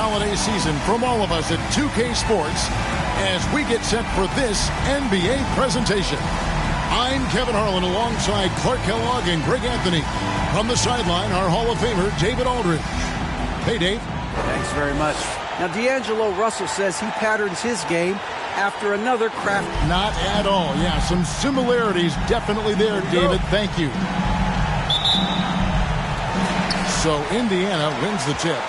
holiday season from all of us at 2K Sports as we get set for this NBA presentation. I'm Kevin Harlan alongside Clark Kellogg and Greg Anthony. From the sideline, our Hall of Famer, David Aldridge. Hey, Dave. Thanks very much. Now, D'Angelo Russell says he patterns his game after another craft. Not at all. Yeah, some similarities definitely there, David. Thank you. So Indiana wins the tip.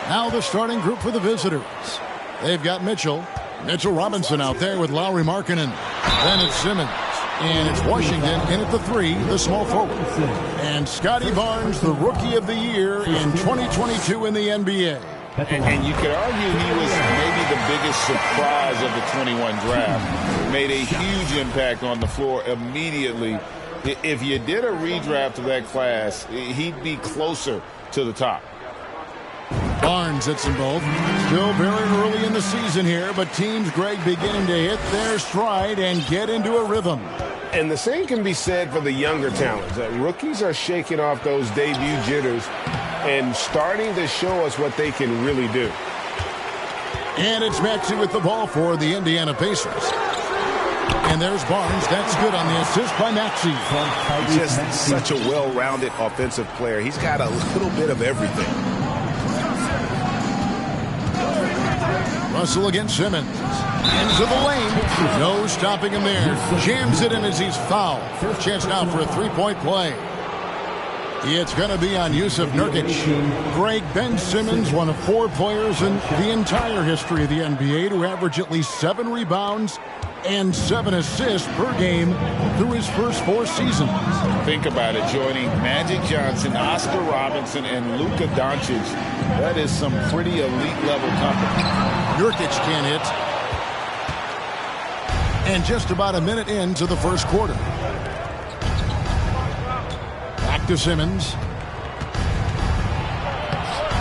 Now the starting group for the visitors. They've got Mitchell Robinson out there with Lowry Markkanen. Then it's Simmons. And it's Washington in at the 3, the small forward. And Scotty Barnes, the Rookie of the Year in 2022 in the NBA. And you could argue he was maybe the biggest surprise of the 21 draft. Made a huge impact on the floor immediately. If you did a redraft of that class, he'd be closer to the top. Barnes hits them both. Still very early in the season here, but teams, Greg, beginning to hit their stride and get into a rhythm. And the same can be said for the younger talents. Rookies are shaking off those debut jitters and starting to show us what they can really do. And it's Maxey with the ball for the Indiana Pacers. And there's Barnes. That's good on the assist by Maxey. Just such a well-rounded offensive player. He's got a little bit of everything. Russell against Simmons. Into the lane. No stopping him there. Jams it in as he's fouled. First chance now for a three-point play. It's going to be on Yusuf Nurkic. Greg, Ben Simmons, one of 4 players in the entire history of the NBA to average at least 7 rebounds and 7 assists per game through his first 4 seasons. Think about it, joining Magic Johnson, Oscar Robinson, and Luka Doncic. That is some pretty elite-level company. Nurkic can't hit. And just about a minute into the first quarter. Back to Simmons.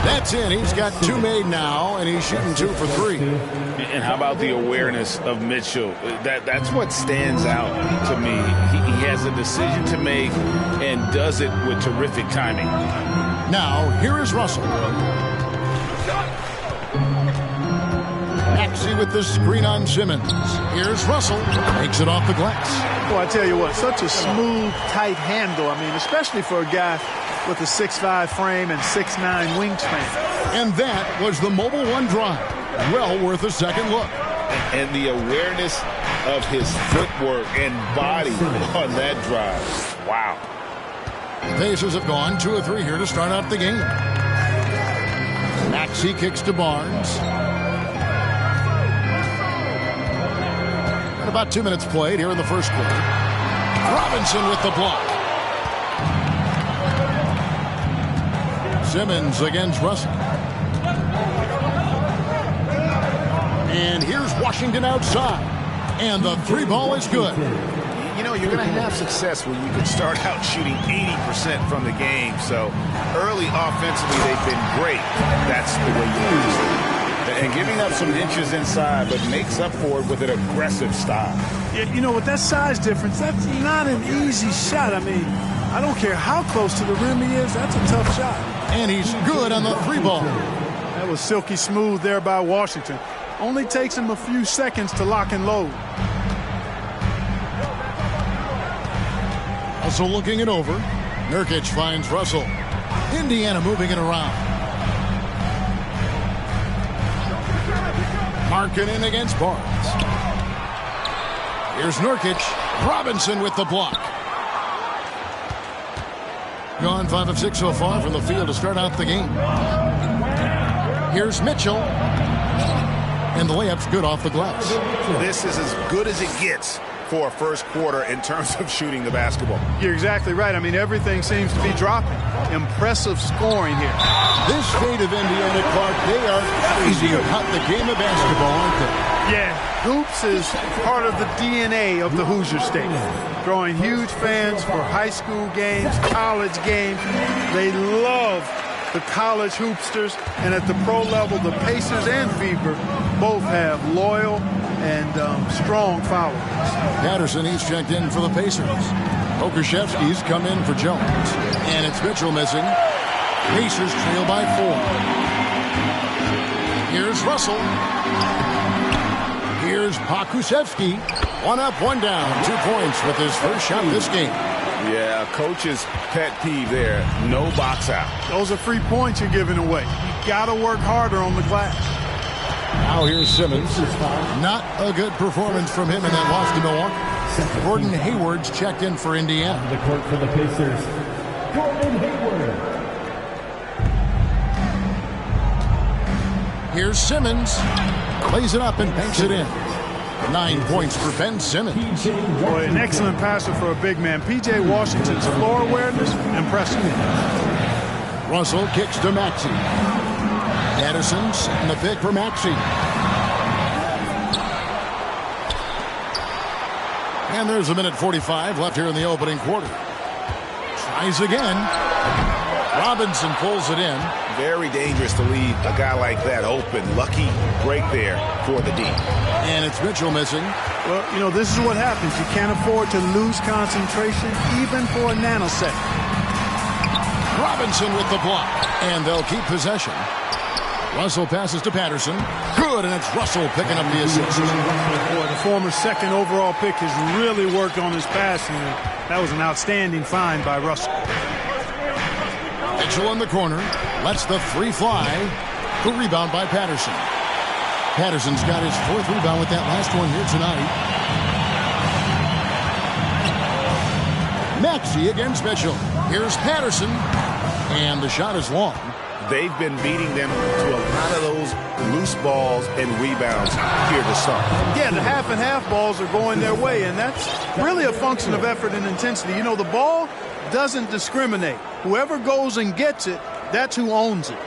That's it. He's got 2 made now, and he's shooting 2 for 3. And how about the awareness of Mitchell? That's what stands out to me. He has a decision to make and does it with terrific timing. Now, here is Russell. Maxey with the screen on Simmons. Here's Russell. Takes it off the glass. Well, I tell you what, such a smooth, tight handle. I mean, especially for a guy with a 6'5" frame and 6'9" wingspan. And that was the Mobile One drive. Well worth a second look. And the awareness of his footwork and body on that drive. Wow. The Pacers have gone 2 of 3 here to start out the game. Maxey kicks to Barnes. And about 2 minutes played here in the first quarter. Robinson with the block. Simmons against Russell. And here's Washington outside. And the 3 ball is good. You know, you're going to have success when you can start out shooting 80% from the game. So early offensively, they've been great. That's the way you use it. And giving up some inches inside, but makes up for it with an aggressive style. Yeah, you know, with that size difference, that's not an easy shot. I mean, I don't care how close to the rim he is. That's a tough shot. And he's good on the 3 ball. That was silky smooth there by Washington. Only takes him a few seconds to lock and load. Also looking it over. Nurkic finds Russell. Indiana moving it around. Markkanen against Barnes. Here's Nurkic. Robinson with the block. Gone 5 of 6 so far from the field to start out the game. Here's Mitchell. And the layup's good off the glass. This is as good as it gets for a first quarter in terms of shooting the basketball. You're exactly right. I mean, everything seems to be dropping. Impressive scoring here. This state of Indiana, Clark, they are crazy about the game of basketball, aren't they? Yeah, hoops is part of the DNA of the Hoosier State. Drawing huge fans for high school games, college games. They love the college hoopsters, and at the pro level, the Pacers and Fever both have loyal and strong followers. Patterson, he's checked in for the Pacers. Okashevsky's come in for Jones. And it's Mitchell missing. Pacers trail by 4. Here's Russell. Here's Pokusevski. 1 up, 1 down. 2 points with his first shot this game. Yeah, coach's pet peeve there. No box out. Those are free points you're giving away. You got to work harder on the glass. Now here's Simmons. Not a good performance from him in that loss to Milwaukee. Gordon Hayward's checked in for Indiana. The court for the Pacers, Gordon Hayward. Here's Simmons. Plays it up and banks it in. 9 points for Ben Simmons. Boy, an excellent passer for a big man. P.J. Washington's floor awareness, impressive. Russell kicks to Maxey. Patterson setting the pick for Maxey. And there's a minute 45 left here in the opening quarter. Tries again. Robinson pulls it in. Very dangerous to leave a guy like that open. Lucky break there for the D. And it's Mitchell missing. Well, you know, this is what happens. You can't afford to lose concentration even for a nanosecond. Robinson with the block. And they'll keep possession. Russell passes to Patterson. Good, and it's Russell picking up the assist. Boy, the former second overall pick has really worked on his passing. That was an outstanding find by Russell. Mitchell in the corner. Lets the 3 fly. The rebound by Patterson. Patterson's got his 4th rebound with that last one here tonight. Maxey against Mitchell. Here's Patterson. And the shot is long. They've been beating them to a lot of those loose balls and rebounds here to start. Yeah, the half and half balls are going their way, and that's really a function of effort and intensity. You know, the ball doesn't discriminate. Whoever goes and gets it, that's who owns it.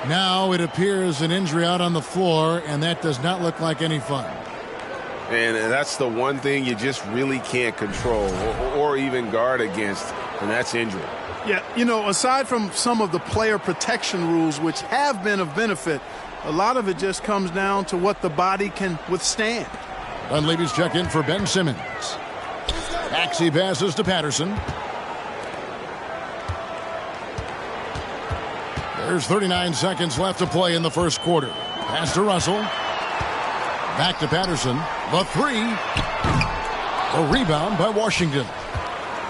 Now it appears an injury out on the floor, and that does not look like any fun. And that's the one thing you just really can't control or even guard against, and that's injury. Yeah, you know, aside from some of the player protection rules, which have been of benefit, a lot of it just comes down to what the body can withstand. Dunleavy's check in for Ben Simmons. Maxey passes to Patterson. There's 39 seconds left to play in the first quarter. Pass to Russell. Back to Patterson. The 3. A rebound by Washington.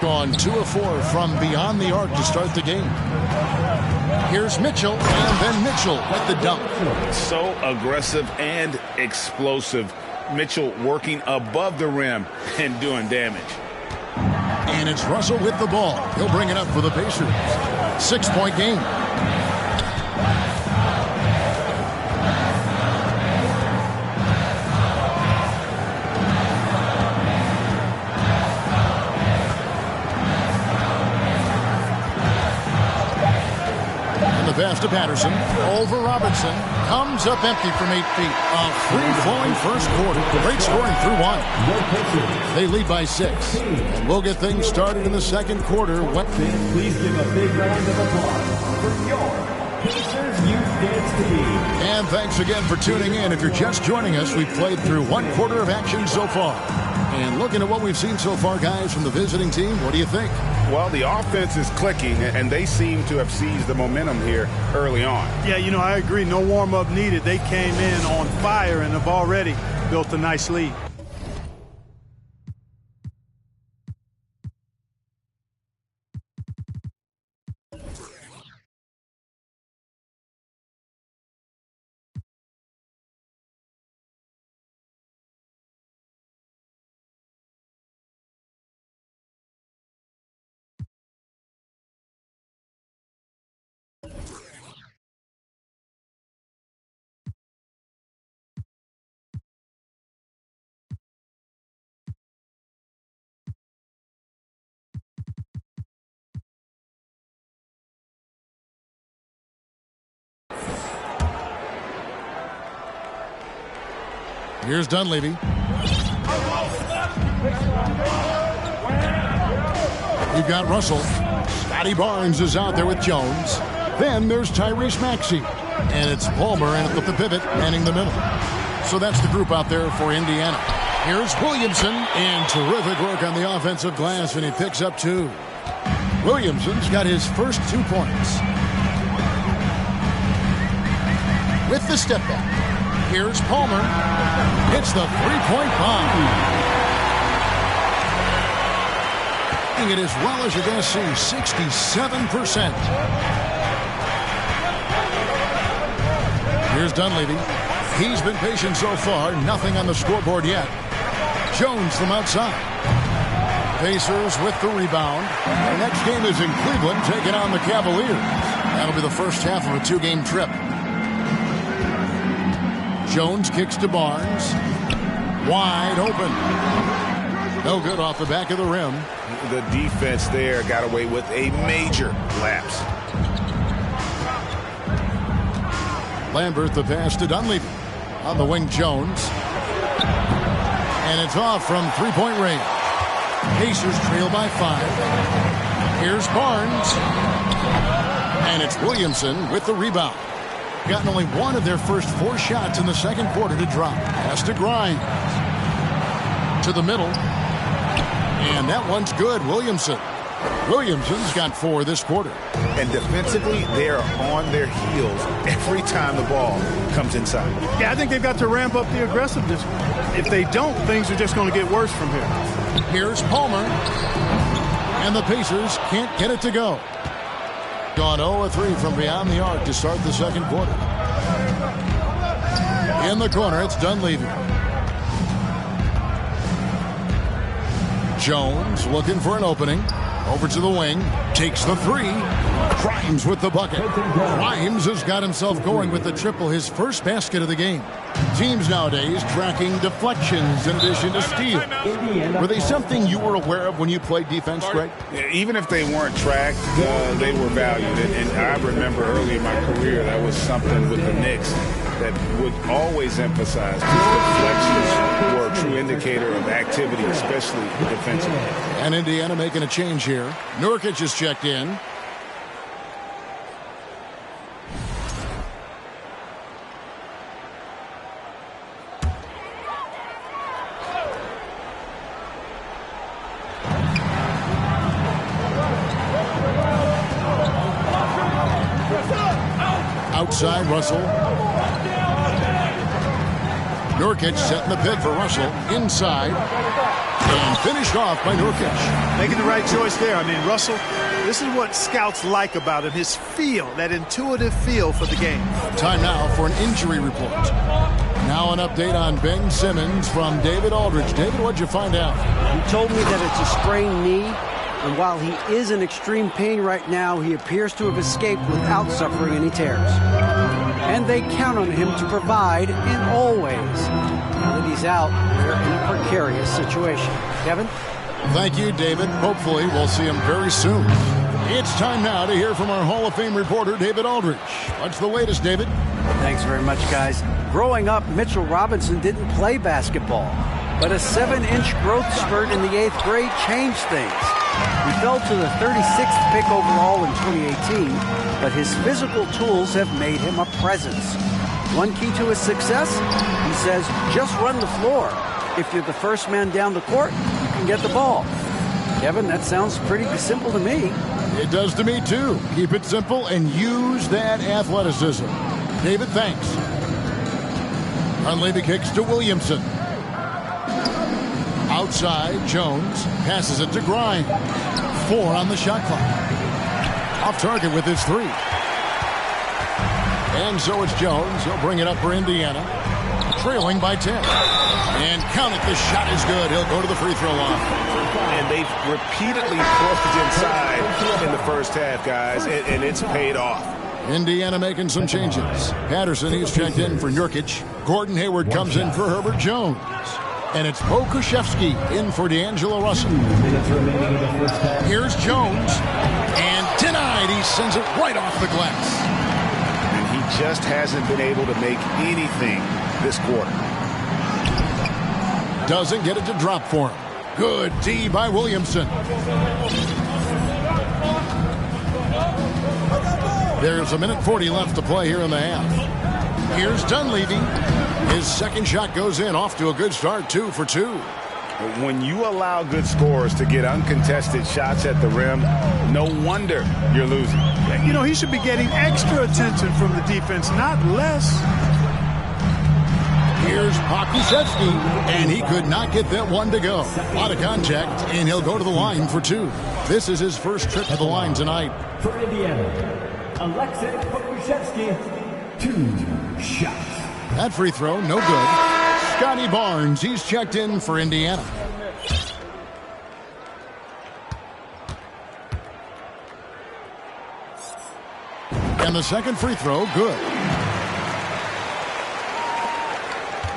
Gone 2 of 4 from beyond the arc to start the game. Here's Mitchell, and then Mitchell with the dunk. So aggressive and explosive. Mitchell working above the rim and doing damage. And it's Russell with the ball. He'll bring it up for the Pacers. 6-point game. Pass to Patterson. Over Robinson. Comes up empty from 8 feet. A free-flowing first quarter. Great scoring through 1. They lead by 6. And we'll get things started in the second quarter. Please give a big round of applause for your Pacers Youth Dance to Be. And thanks again for tuning in. If you're just joining us, we've played through 1 quarter of action so far. And looking at what we've seen so far, guys, from the visiting team, what do you think? Well, the offense is clicking, and they seem to have seized the momentum here early on. Yeah, you know, I agree. No warm-up needed. They came in on fire and have already built a nice lead. Here's Dunleavy. You've got Russell. Scotty Barnes is out there with Jones. Then there's Tyrese Maxey. And it's Palmer at the pivot, manning the middle. So that's the group out there for Indiana. Here's Williamson. And terrific work on the offensive glass, and he picks up 2. Williamson's got his first 2 points. with the step back. Here's Palmer. Hits the three-point bomb. It as well as you're going to see, 67%. Here's Dunleavy. He's been patient so far. Nothing on the scoreboard yet. Jones from outside. Pacers with the rebound. The next game is in Cleveland, taking on the Cavaliers. That'll be the first half of a two-game trip. Jones kicks to Barnes. Wide open. No good off the back of the rim. The defense there got away with a major lapse. Lambert the pass to Dunleavy. On the wing, Jones. And it's off from three-point range. Pacers trail by 5. Here's Barnes. And it's Williamson with the rebound. Gotten only one of their first 4 shots in the second quarter to drop. Has to grind. To the middle. And that one's good. Williamson's got 4 this quarter. And defensively, they are on their heels every time the ball comes inside. Yeah, I think they've got to ramp up the aggressiveness. If they don't, things are just going to get worse from here. Here's Palmer. And the Pacers can't get it to go. Gone 0-3 from beyond the arc to start the second quarter. In the corner, it's Dunleavy. Jones looking for an opening. Over to the wing. Takes the 3. Grimes with the bucket. Grimes has got himself going with the triple, his first basket of the game. Teams nowadays tracking deflections in addition to steals. Were they something you were aware of when you played defense, Greg? Even if they weren't tracked, they were valued. And I remember early in my career, that was something with the Knicks that would always emphasize. Deflections were a true indicator of activity, especially defensively. And Indiana making a change here. Nurkic is checked in. Outside, Russell. Nurkic setting the pick for Russell. Inside. And finished off by Nurkic. Making the right choice there. I mean, Russell, this is what scouts like about him. His feel, that intuitive feel for the game. Time now for an injury report. Now an update on Ben Simmons from David Aldridge. David, what'd you find out? He told me that it's a sprained knee. And while he is in extreme pain right now, he appears to have escaped without suffering any tears. And they count on him to provide in all ways. Now that he's out, they're in a precarious situation. Kevin? Thank you, David. Hopefully we'll see him very soon. It's time now to hear from our Hall of Fame reporter, David Aldridge. What's the latest, David? Thanks very much, guys. Growing up, Mitchell Robinson didn't play basketball. But a 7-inch growth spurt in the 8th grade changed things. He fell to the 36th pick overall in 2018, but his physical tools have made him a presence. One key to his success, he says, just run the floor. If you're the first man down the court, you can get the ball. Kevin, that sounds pretty simple to me. It does to me, too. Keep it simple and use that athleticism. David, thanks. Dunleavy kicks to Williamson. Outside, Jones passes it to Grimes. 4 on the shot clock. Off target with his 3. And so it's Jones. He'll bring it up for Indiana. Trailing by 10. And count it, the shot is good. He'll go to the free throw line. And they've repeatedly pushed inside in the first half, guys, and it's paid off. Indiana making some changes. Patterson, he's checked in for Nurkic. Gordon Hayward comes in for Herbert Jones. And it's Bo Krzyzewski in for D'Angelo Russell. Here's Jones. And denied. He sends it right off the glass. And he just hasn't been able to make anything this quarter. Doesn't get it to drop for him. Good D by Williamson. There's 1:40 left to play here in the half. Here's Dunleavy. His second shot goes in, off to a good start, 2 for 2. When you allow good scorers to get uncontested shots at the rim, no wonder you're losing. You know, he should be getting extra attention from the defense, not less. Here's Pokusevski, and he could not get that one to go. A lot of contact, and he'll go to the line for two. This is his first trip to the line tonight. For Indiana, Alexei Pokusevski, 2 shots. That free throw, no good. Scotty Barnes, he's checked in for Indiana. And the second free throw, good.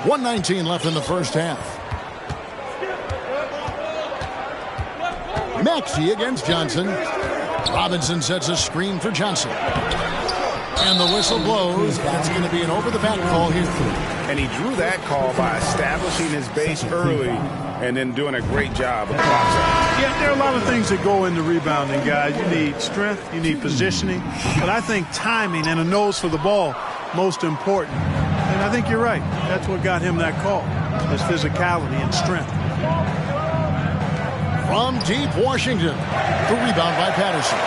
1:19 left in the first half. Maxey against Johnson. Robinson sets a screen for Johnson. And the whistle blows. That's going to be an over-the-back call here. And he drew that call by establishing his base early and then doing a great job of the box out. Yeah, there are a lot of things that go into rebounding, guys. You need strength, you need positioning, but I think timing and a nose for the ball most important. And I think you're right. That's what got him that call, his physicality and strength. From deep Washington, the rebound by Patterson.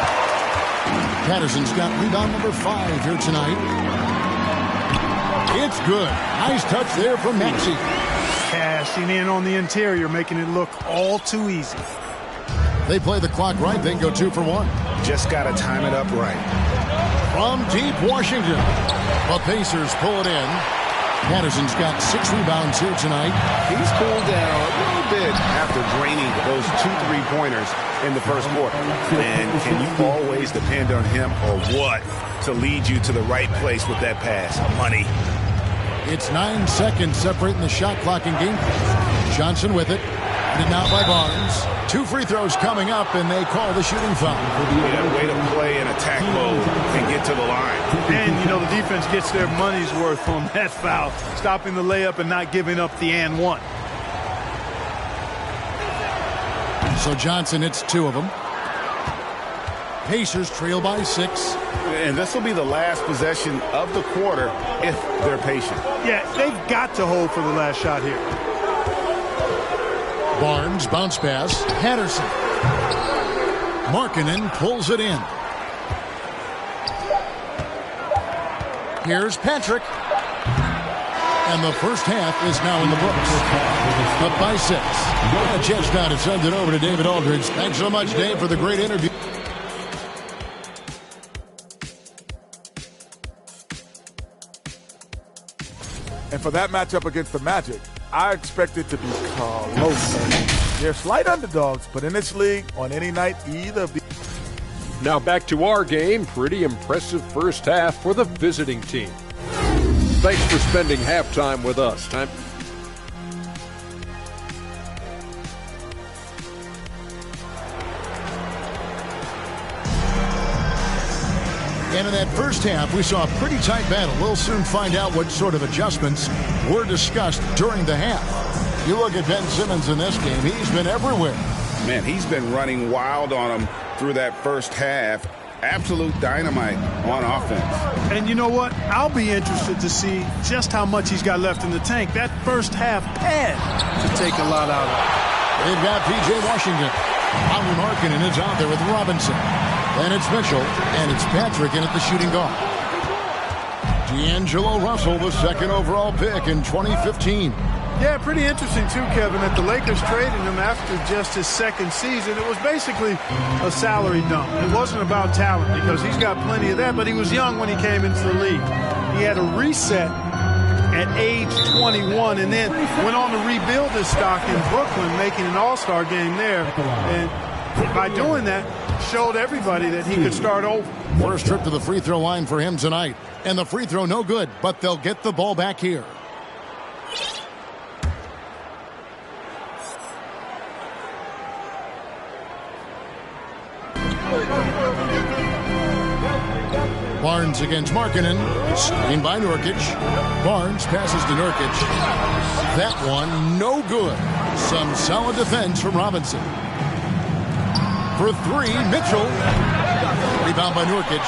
Patterson's got rebound number 5 here tonight. It's good. Nice touch there from Maxey. Cashing in on the interior, making it look all too easy. They play the clock right, they go 2 for 1. Just got to time it up right. From deep Washington, the Pacers pull it in. Patterson's got 6 rebounds here tonight. He's cooled down a little bit after draining those 2 3-pointers in the first quarter. And can you always depend on him or what to lead you to the right place with that pass? Money. It's 9 seconds separating the shot clock and game. Johnson with it. And now by Barnes. 2 free throws coming up, and they call the shooting foul. Yeah, way to play in attack mode and get to the line. And, you know, the defense gets their money's worth on that foul, stopping the layup and not giving up the and one. So Johnson hits 2 of them. Pacers trail by 6. And this will be the last possession of the quarter if they're patient. Yeah, they've got to hold for the last shot here. Barnes, bounce pass. Patterson. Markkanen pulls it in. Here's Patrick. And the first half is now in the books. Up by 6. A chance now to send it over to David Aldridge. Thanks so much, Dave, for the great interview. And for that matchup against the Magic, I expect it to be close. They're slight underdogs, but in this league, on any night, either be. Now back to our game. Pretty impressive first half for the visiting team. Thanks for spending halftime with us. And in that first half, we saw a pretty tight battle. We'll soon find out what sort of adjustments were discussed during the half. You look at Ben Simmons in this game, he's been everywhere. Man, he's been running wild on them through that first half. Absolute dynamite on offense. And you know what? I'll be interested to see just how much he's got left in the tank. That first half had to take a lot out of it. They've got P.J. Washington. Lauri Markkanen is out there with Robinson. And it's Mitchell, and it's Patrick in at the shooting guard. D'Angelo Russell, the second overall pick in 2015. Yeah, pretty interesting, too, Kevin, that the Lakers traded him after just his second season. It was basically a salary dump. It wasn't about talent because he's got plenty of that, but he was young when he came into the league. He had a reset at age 21 and then went on to rebuild his stock in Brooklyn, making an all-star game there. And by doing that, showed everybody that he could start over. First trip to the free throw line for him tonight. And the free throw no good, but they'll get the ball back here. Barnes against Markkanen. Screened by Nurkic. Barnes passes to Nurkic. That one no good. Some solid defense from Robinson. For 3, Mitchell. Rebound by Nurkic.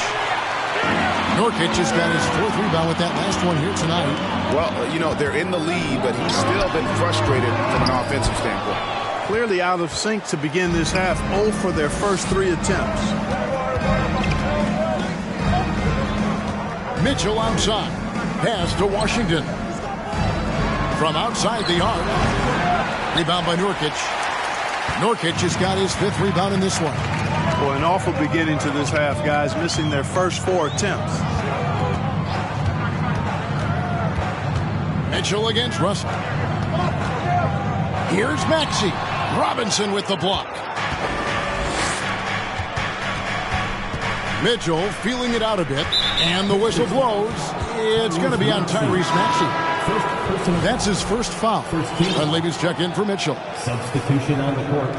Nurkic has got his 4th rebound with that last one here tonight. Well, you know, they're in the lead, but he's still been frustrated from an offensive standpoint. Clearly out of sync to begin this half. 0 for their first 3 attempts. Mitchell outside. Pass to Washington. From outside the arc. Rebound by Nurkic. Nurkic has got his 5th rebound in this one. Well, an awful beginning to this half, guys, missing their first 4 attempts. Mitchell against Russell. Here's Maxey. Robinson with the block. Mitchell feeling it out a bit, and the whistle blows. It's going to be on Tyrese Maxey. That's his first foul. Dunleavy's check in for Mitchell. Substitution on the court.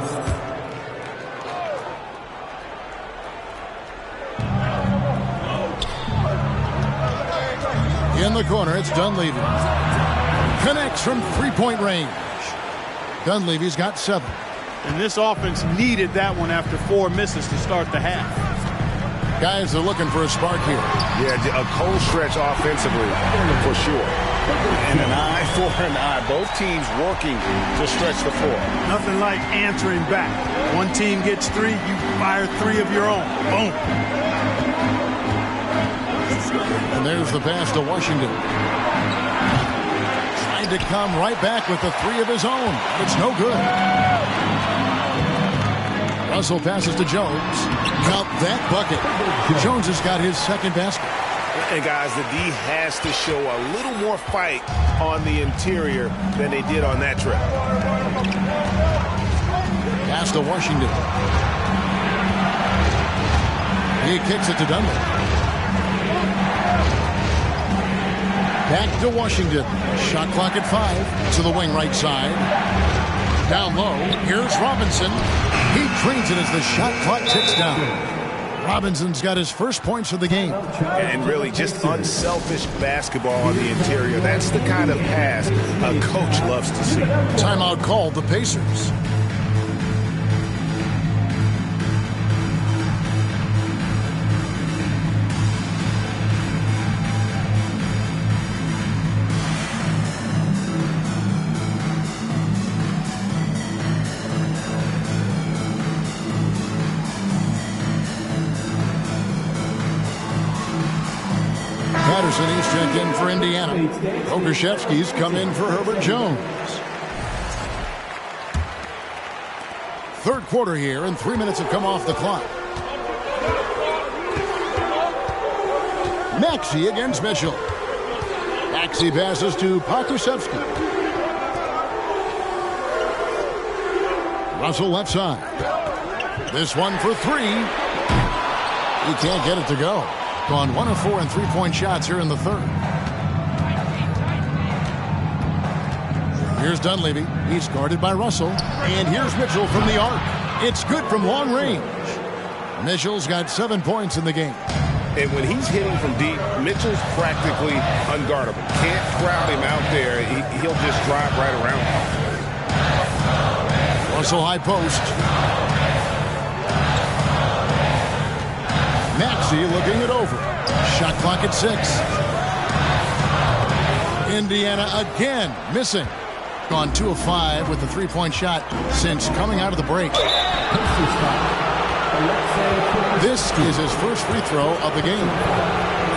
In the corner, it's Dunleavy. Connects from 3-point range. Dunleavy's got 7. And this offense needed that one after 4 misses to start the half. Guys are looking for a spark here. Yeah, a cold stretch offensively, for sure. And an eye for an eye. Both teams working to stretch the floor. Nothing like answering back. One team gets 3, you fire 3 of your own. Boom. And there's the pass to Washington. Trying to come right back with the 3 of his own. It's no good. Russell passes to Jones. Now that bucket. Jones has got his 2nd basket. And guys, the D has to show a little more fight on the interior than they did on that trip. Pass to Washington. He kicks it to Dunlap. Back to Washington. Shot clock at 5. To the wing right side. Down low. Here's Robinson. He drains it as the shot clock ticks down. Robinson's got his first points of the game. And really just unselfish basketball on the interior. That's the kind of pass a coach loves to see. Timeout called the Pacers. He's checked in for Indiana. Okashevsky's come in for Herbert Jones. 3rd quarter here, and 3 minutes have come off the clock. Maxey against Mitchell. Maxey passes to Okashevsky. Russell left side. This one for 3. He can't get it to go. Gone 1 of 4 in 3-point shots here in the 3rd. Here's Dunleavy. He's guarded by Russell. And here's Mitchell from the arc. It's good from long range. Mitchell's got 7 points in the game. And when he's hitting from deep, Mitchell's practically unguardable. Can't crowd him out there. He'll just drive right around him. Russell high post. Maxey looking it over. Shot clock at 6. Indiana again missing. Gone 2 of 5 with the 3-point shot since coming out of the break. This is his first free throw of the game.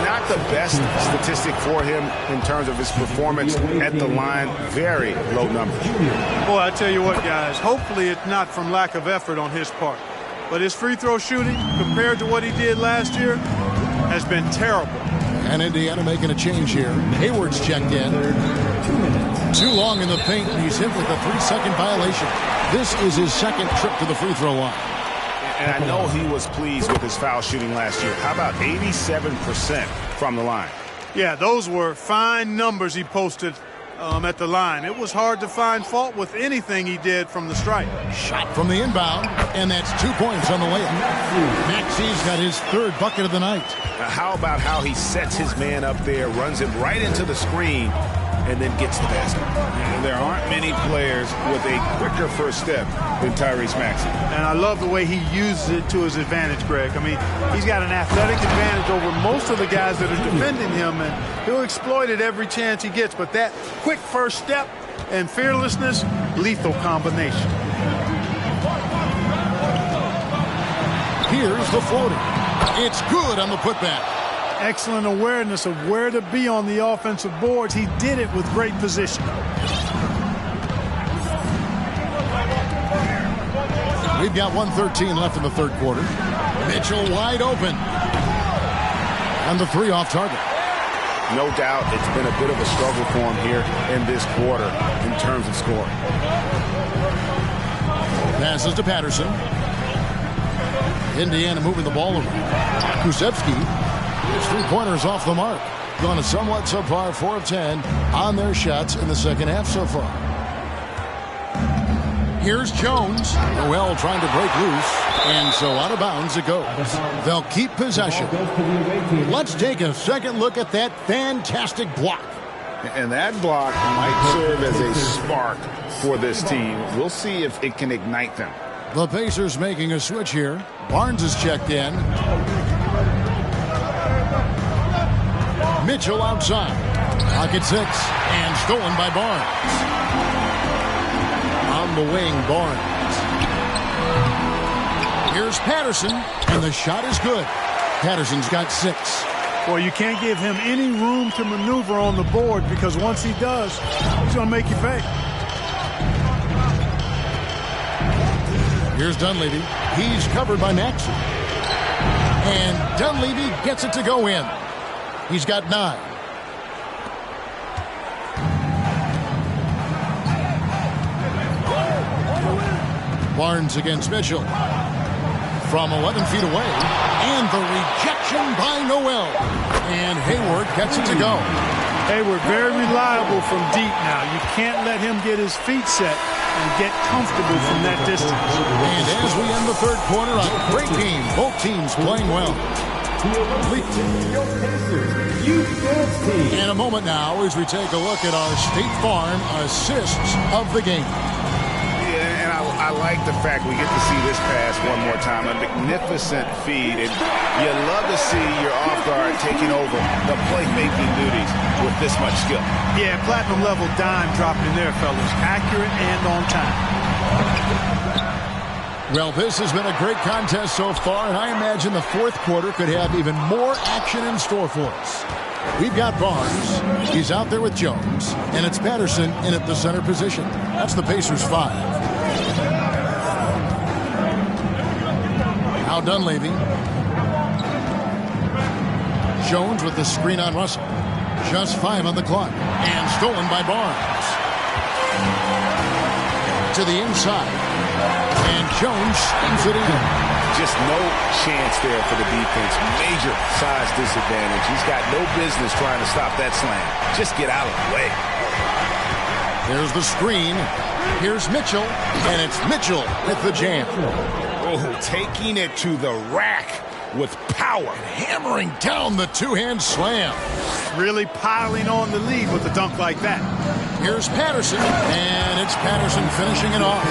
Not the best statistic for him in terms of his performance at the line. Very low numbers. Boy, I tell you what, guys, hopefully it's not from lack of effort on his part. But his free throw shooting, compared to what he did last year, has been terrible. And Indiana making a change here. Hayward's checked in. Too long in the paint, and he's hit with a 3-second violation. This is his 2nd trip to the free throw line. And I know he was pleased with his foul shooting last year. How about 87% from the line? Yeah, those were fine numbers he posted at the line. It was hard to find fault with anything he did from the stripe. Shot from the inbound, and that's 2 points on the layup. Maxey's got his 3rd bucket of the night. How about how he sets his man up there, runs him right into the screen, and then gets the basket. There aren't many players with a quicker first step than Tyrese Maxey. And I love the way he uses it to his advantage, Greg. I mean, he's got an athletic advantage over most of the guys that are defending him, and he'll exploit it every chance he gets. But that quick first step and fearlessness, lethal combination. Here's the floater. It's good on the putback. Excellent awareness of where to be on the offensive boards. He did it with great position. We've got 1:13 left in the third quarter. Mitchell wide open. And the three off target. No doubt it's been a bit of a struggle for him here in this quarter in terms of scoring. Passes to Patterson. Indiana moving the ball around. Kusevsky. His three-pointers off the mark. Gone a somewhat subpar 4 of 10 on their shots in the second half so far. Here's Jones. Noel trying to break loose. And so out of bounds it goes. They'll keep possession. Let's take a second look at that fantastic block. And that block might serve as a spark for this team. We'll see if it can ignite them. The Pacers making a switch here. Barnes is checked in. Mitchell outside. Pocket 6 and stolen by Barnes. On the wing, Barnes. Here's Patterson, and the shot is good. Patterson's got 6. Well, you can't give him any room to maneuver on the board because once he does, he's going to make you pay. Here's Dunleavy. He's covered by Maxey. And Dunleavy gets it to go in. He's got 9. Barnes against Mitchell. From 11 feet away. And the rejection by Noel. And Hayward gets it to go. Hayward very reliable from deep now. You can't let him get his feet set and get comfortable from that distance. And as we end the third quarter, a great game. Both teams playing well. In a moment now as we take a look at our State Farm assists of the game. Yeah, and I like the fact we get to see this pass one more time. A magnificent feed. And you love to see your off guard taking over the playmaking duties with this much skill. Yeah, platinum level dime dropping there, fellas. Accurate and on time. Well, this has been a great contest so far, and I imagine the fourth quarter could have even more action in store for us. We've got Barnes. He's out there with Jones, and it's Patterson in at the center position. That's the Pacers 5. Now Dunleavy. Jones with the screen on Russell. Just 5 on the clock, and stolen by Barnes. To the inside. And Jones spins it in. Just no chance there for the defense. Major size disadvantage. He's got no business trying to stop that slam. Just get out of the way. There's the screen. Here's Mitchell. And it's Mitchell with the jam. Oh, taking it to the rack with power. Hammering down the two-hand slam. Really piling on the lead with a dunk like that. Here's Patterson, and it's Patterson finishing it off.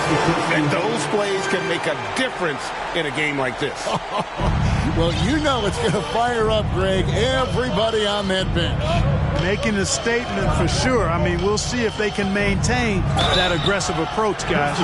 And those plays can make a difference in a game like this. Well, you know it's going to fire up, Greg, everybody on that bench. Making a statement for sure. I mean, we'll see if they can maintain that aggressive approach, guys.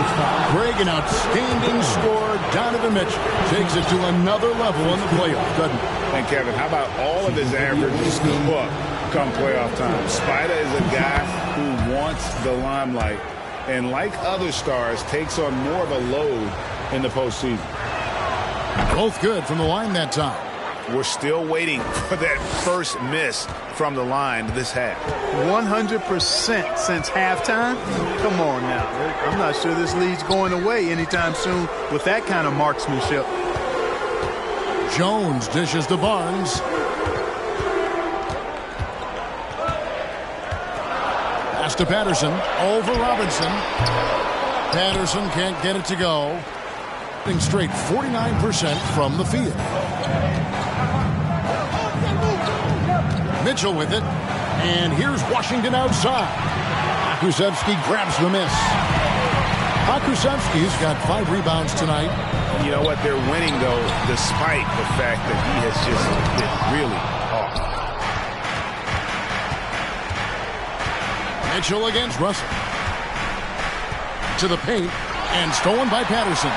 Greg, an outstanding scorer. Donovan Mitchell takes it to another level in the playoffs, doesn't he? And Kevin, how about all of his averages come playoff time? Spider is a guy who wants the limelight, and like other stars, takes on more of a load in the postseason. Both good from the line that time. We're still waiting for that first miss from the line this half. 100% since halftime? Come on now. I'm not sure this lead's going away anytime soon with that kind of marksmanship. Jones dishes to Barnes. Pass to Patterson. Over Robinson. Patterson can't get it to go. Straight 49% from the field. Mitchell with it. And here's Washington outside. Kusevsky grabs the miss. Kusevsky's got 5 rebounds tonight. You know what? They're winning, though, despite the fact that he has just been really off. Mitchell against Russell. To the paint, and stolen by Patterson.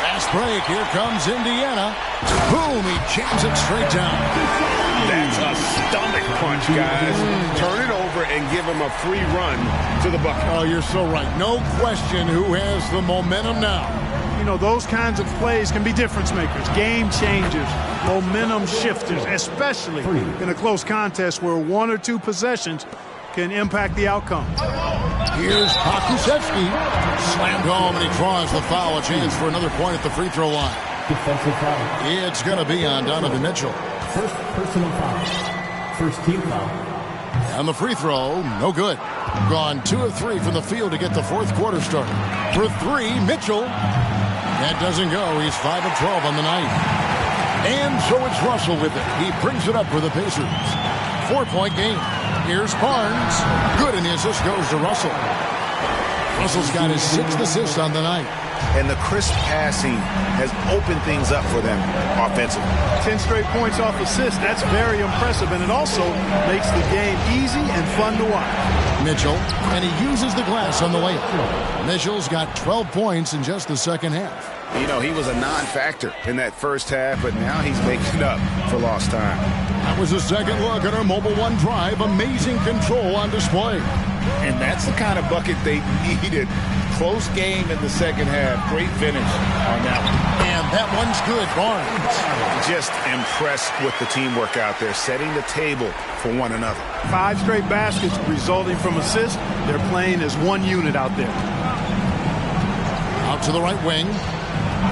Fast break. Here comes Indiana. Boom! He jams it straight down. That's a stomach punch, guys. Turn it over and give him a free run to the bucket. Oh, you're so right. No question who has the momentum now. You know, those kinds of plays can be difference makers, game changers, momentum shifters, especially in a close contest where 1 or 2 possessions can impact the outcome. Here's Kusevsky. Slammed home, and he draws the foul. A chance for another point at the free throw line. Defensive foul. It's going to be on Donovan Mitchell. First personal foul. First team foul. And the free throw, no good. Gone 2 of 3 from the field to get the fourth quarter started. For 3, Mitchell. That doesn't go. He's 5 of 12 on the night. And so it's Russell with it. He brings it up for the Pacers. 4-point game. Here's Barnes. Good, and the assist goes to Russell. Russell's got his 6th assist on the night. And the crisp passing has opened things up for them offensively. 10 straight points off assists. That's very impressive, and it also makes the game easy and fun to watch. Mitchell, and he uses the glass on the layup. Mitchell's got 12 points in just the second half. You know, he was a non-factor in that first half, but now he's making up for lost time. That was a second look at our Mobile One drive. Amazing control on display. And that's the kind of bucket they needed. Close game in the second half. Great finish on that one. And that one's good. Barnes. Just impressed with the teamwork out there, setting the table for one another. 5 straight baskets resulting from assists. They're playing as one unit out there. Out to the right wing.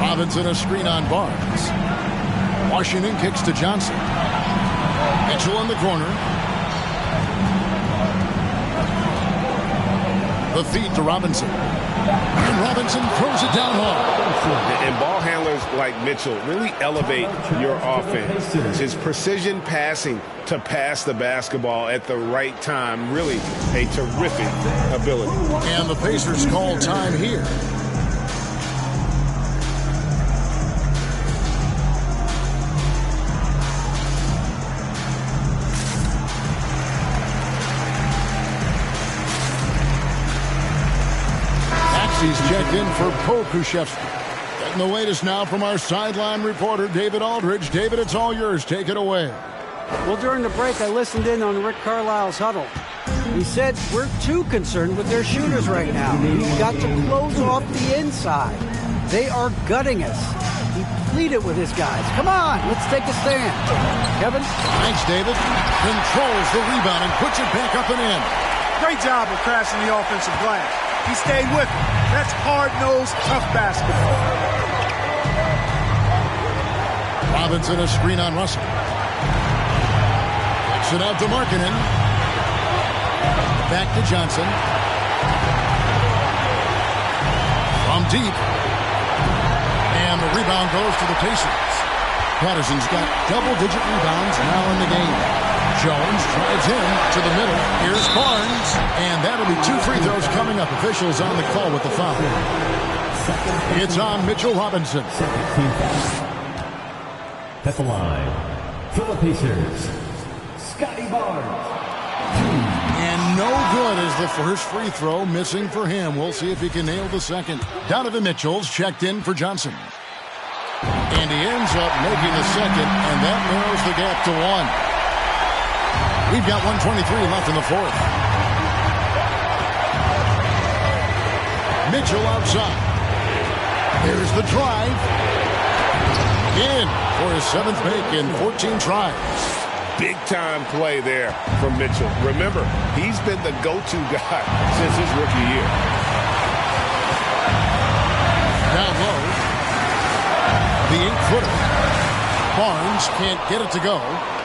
Robinson a screen on Barnes. Washington kicks to Johnson. Mitchell in the corner. The feed to Robinson. And Robinson throws it down hard. And ball handlers like Mitchell really elevate your offense. His precision passing to pass the basketball at the right time, really a terrific ability. And the Pacers call time here. He's checked in for Kusevsky. Getting the latest now from our sideline reporter, David Aldridge. David, it's all yours. Take it away. Well, during the break, I listened in on Rick Carlisle's huddle. He said, we're too concerned with their shooters right now. We've got to close off the inside. They are gutting us. He pleaded with his guys. Come on, let's take a stand. Kevin? Thanks, David. Controls the rebound and puts it back up and in. Great job of crashing the offensive glass. He stayed with him. That's hard-nosed, tough basketball. Robinson a screen on Russell. Kicks it out to Markkanen. Back to Johnson. From deep. And the rebound goes to the Pacers. Patterson's got double-digit rebounds now in the game. Jones drives in to the middle. Here's Barnes. And that'll be 2 free throws coming up. Officials on the call with the foul. It's on Mitchell Robinson. At the line, for the Pacers, Scotty Barnes. And no good is the first free throw, missing for him. We'll see if he can nail the second. Donovan Mitchell's checked in for Johnson. And he ends up making the second, and that narrows the gap to 1. We've got 1:23 left in the fourth. Mitchell outside. Here's the drive. In for his 7th make in 14 tries. Big-time play there from Mitchell. Remember, he's been the go-to guy since his rookie year. Down low. The 8-footer. Barnes can't get it to go.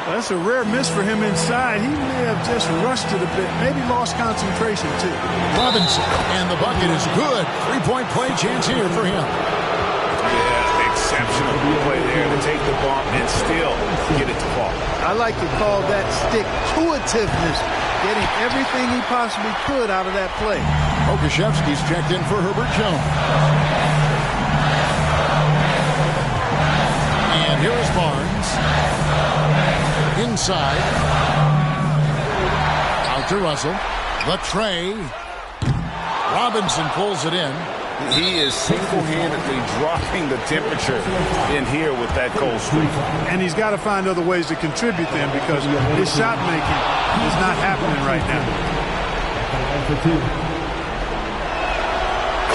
That's a rare miss for him inside. He may have just rushed it a bit, maybe lost concentration too. Robinson, and the bucket is good. 3-point play chance here for him. Yeah, exceptional play there to take the bump and still get it to fall. I like to call that stick-to-itiveness, getting everything he possibly could out of that play. Okashevsky's checked in for Herbert Jones. And here is Barnes. Inside. Out to Russell. The tray. Robinson pulls it in. He is single-handedly dropping the temperature in here with that cold streak. And he's got to find other ways to contribute then, because his shot making is not happening right now.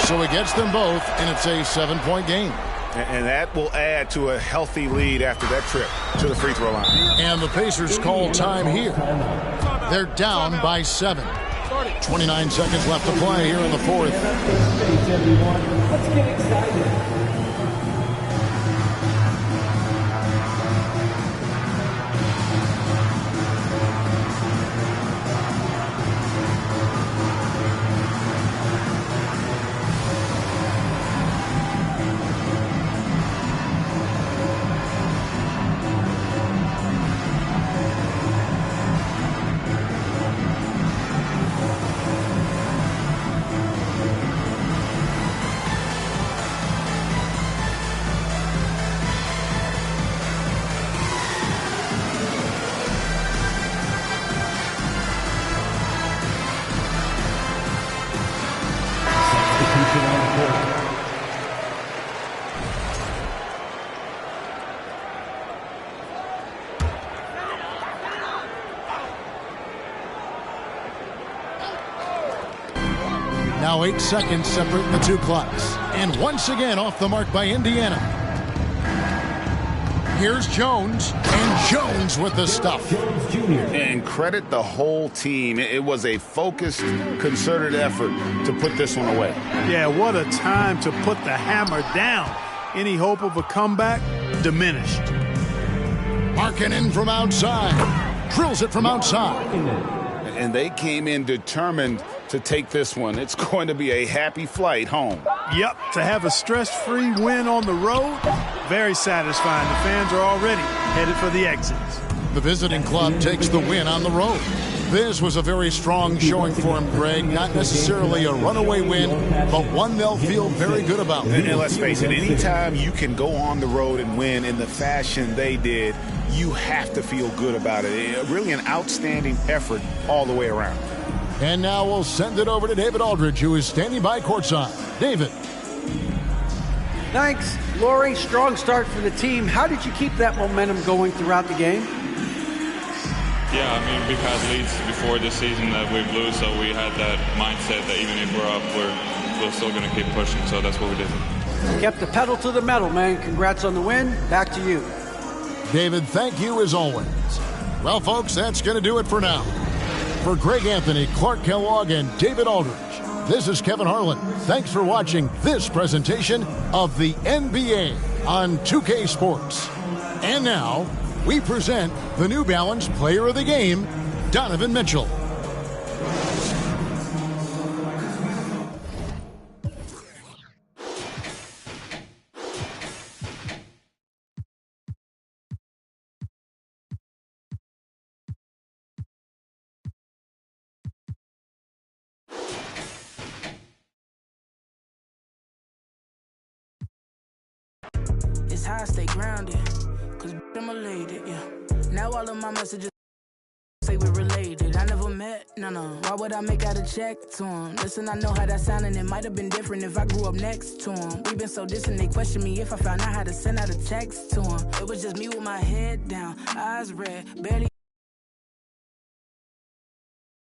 So he gets them both, and it's a 7-point game. And that will add to a healthy lead after that trip to the free throw line. And the Pacers call time here. They're down by 7. 29 seconds left to play here in the fourth. Let's get excited. Now 8 seconds separate the two clocks. And once again off the mark by Indiana. Here's Jones, and Jones with the stuff. And credit the whole team. It was a focused, concerted effort to put this one away. Yeah, what a time to put the hammer down. Any hope of a comeback diminished. Markkanen from outside. Drills it from outside. And they came in determined to take this one. It's going to be a happy flight home. Yep, to have a stress-free win on the road, very satisfying. The fans are already headed for the exits. The visiting club takes the win on the road. This was a very strong showing for him, Greg. Not necessarily a runaway win, but one they'll feel very good about. And let's face it, anytime you can go on the road and win in the fashion they did, you have to feel good about it. Really an outstanding effort all the way around. And now we'll send it over to David Aldridge, who is standing by courtside. David. Thanks, Lori. Strong start for the team. How did you keep that momentum going throughout the game? Yeah, I mean, we've had leads before this season that we blew, so we had that mindset that even if we're up, we're still going to keep pushing, so that's what we did. Kept the pedal to the metal, man. Congrats on the win. Back to you. David, thank you as always. Well, folks, that's going to do it for now. For Greg Anthony, Clark Kellogg, and David Aldridge, this is Kevin Harlan. Thanks for watching this presentation of the NBA on 2K Sports. And now, we present the New Balance Player of the Game, Donovan Mitchell. It's high, stay grounded, cause I'm elated, yeah. Now all of my messages say we're related. I never met, no. Why would I make out a check to him? Listen, I know how that sound, and it might have been different if I grew up next to him. We've been so distant, they question me if I found out how to send out a text to him. It was just me with my head down, eyes red, barely